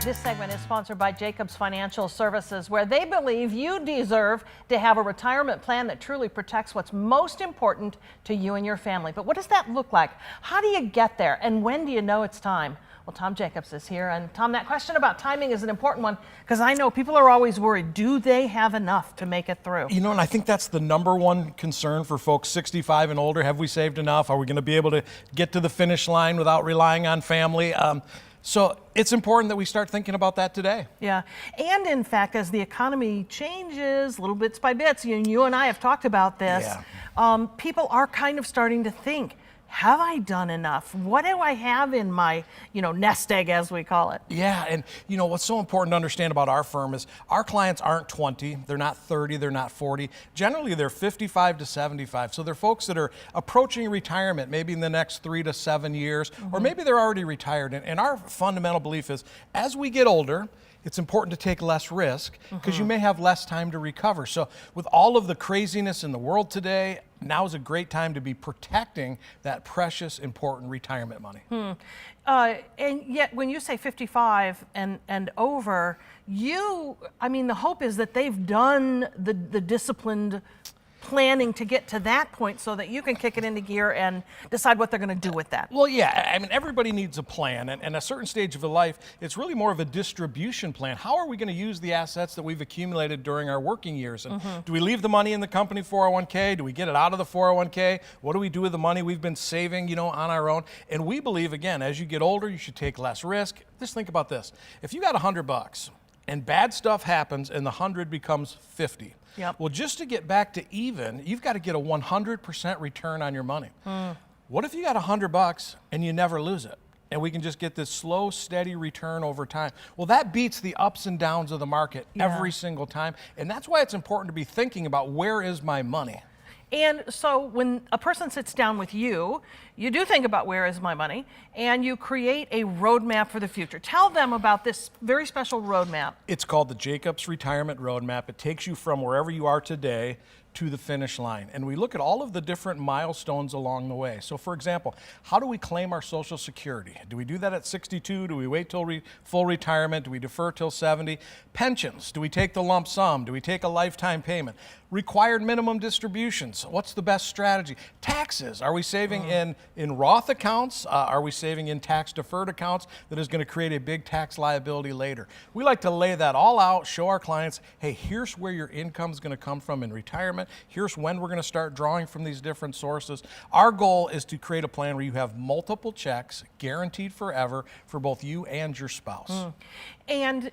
This segment is sponsored by Jacobs Financial Services, where they believe you deserve to have a retirement plan that truly protects what's most important to you and your family. But what does that look like? How do you get there? And when do you know it's time? Well, Tom Jacobs is here. And Tom, that question about timing is an important one because I know people are always worried. Do they have enough to make it through? You know, and I think that's the number one concern for folks 65 and older. Have we saved enough? Are we going to be able to get to the finish line without relying on family? So it's important that we start thinking about that today. Yeah. And in fact, as the economy changes little bits by bits, you and I have talked about this, people are kind of starting to think, have I done enough? What do I have in my, nest egg, as we call it? Yeah, and what's so important to understand about our firm is our clients aren't 20, they're not 30, they're not 40. Generally, they're 55 to 75. So they're folks that are approaching retirement maybe in the next 3 to 7 years, or maybe they're already retired. And our fundamental belief is as we get older, it's important to take less risk because you may have less time to recover. So with all of the craziness in the world today, now is a great time to be protecting that precious, important retirement money. And yet when you say 55 and over, the hope is that they've done the disciplined planning to get to that point so that you can kick it into gear and decide what they're going to do with that. Well, yeah, everybody needs a plan, and a certain stage of a life, it's really more of a distribution plan. How are we going to use the assets that we've accumulated during our working years? And do we leave the money in the company 401k? Do we get it out of the 401k? What do we do with the money we've been saving, on our own? And we believe, again, as you get older, you should take less risk. Just think about this. If you got $100 and bad stuff happens and the 100 becomes 50, well, just to get back to even, you've got to get a 100% return on your money. What if you got $100 and you never lose it? And we can just get this slow, steady return over time. Well, that beats the ups and downs of the market every single time. And that's why it's important to be thinking about where is my money? And so when a person sits down with you, you do think about where is my money, and you create a roadmap for the future. Tell them about this very special roadmap. It's called the Jacobs Retirement Roadmap. It takes you from wherever you are today to the finish line. And we look at all of the different milestones along the way. So for example, how do we claim our Social Security? Do we do that at 62? Do we wait till full retirement? Do we defer till 70? Pensions, do we take the lump sum? Do we take a lifetime payment? Required minimum distributions, what's the best strategy? Taxes, are we saving in Roth accounts? Are we saving in tax deferred accounts that is going to create a big tax liability later? We like to lay that all out, show our clients, hey, here's where your income is going to come from in retirement. Here's when we're going to start drawing from these different sources. Our goal is to create a plan where you have multiple checks guaranteed forever for both you and your spouse. And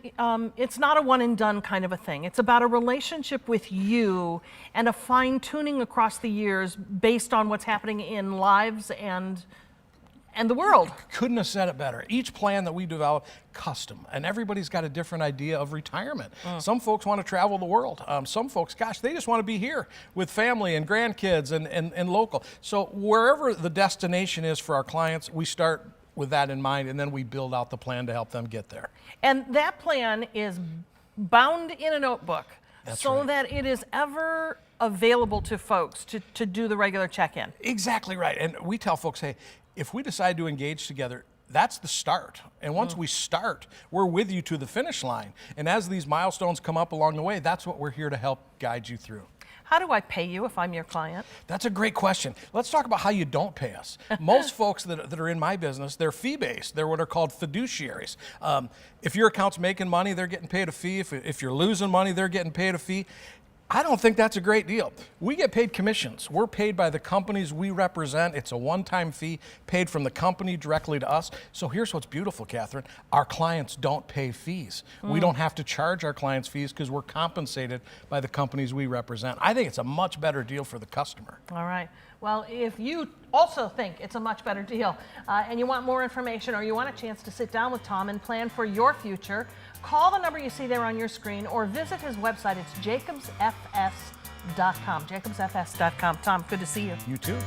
it's not a one and done kind of a thing. It's about a relationship with you and a fine tuning across the years based on what's happening in lives and the world. Couldn't have said it better. Each plan that we develop, custom, and everybody's got a different idea of retirement. Some folks want to travel the world. Some folks, gosh, they just want to be here with family and grandkids and local. So wherever the destination is for our clients, we start with that in mind, and then we build out the plan to help them get there. And that plan is bound in a notebook that it is ever available to folks to do the regular check-in. Exactly right. And we tell folks, hey, if we decide to engage together, that's the start. And once we start, we're with you to the finish line. And as these milestones come up along the way, that's what we're here to help guide you through. How do I pay you if I'm your client? That's a great question. Let's talk about how you don't pay us. Most folks that are in my business, they're fee-based. They're what are called fiduciaries. If your account's making money, they're getting paid a fee. If you're losing money, they're getting paid a fee. I don't think that's a great deal. We get paid commissions. We're paid by the companies we represent. It's a one-time fee paid from the company directly to us. So here's what's beautiful, Catherine. Our clients don't pay fees. We don't have to charge our clients fees because we're compensated by the companies we represent. I think it's a much better deal for the customer. All right. Well, if you also think it's a much better deal and you want more information or you want a chance to sit down with Tom and plan for your future, call the number you see there on your screen or visit his website. It's jacobsfs.com. jacobsfs.com. Tom, good to see you. You too.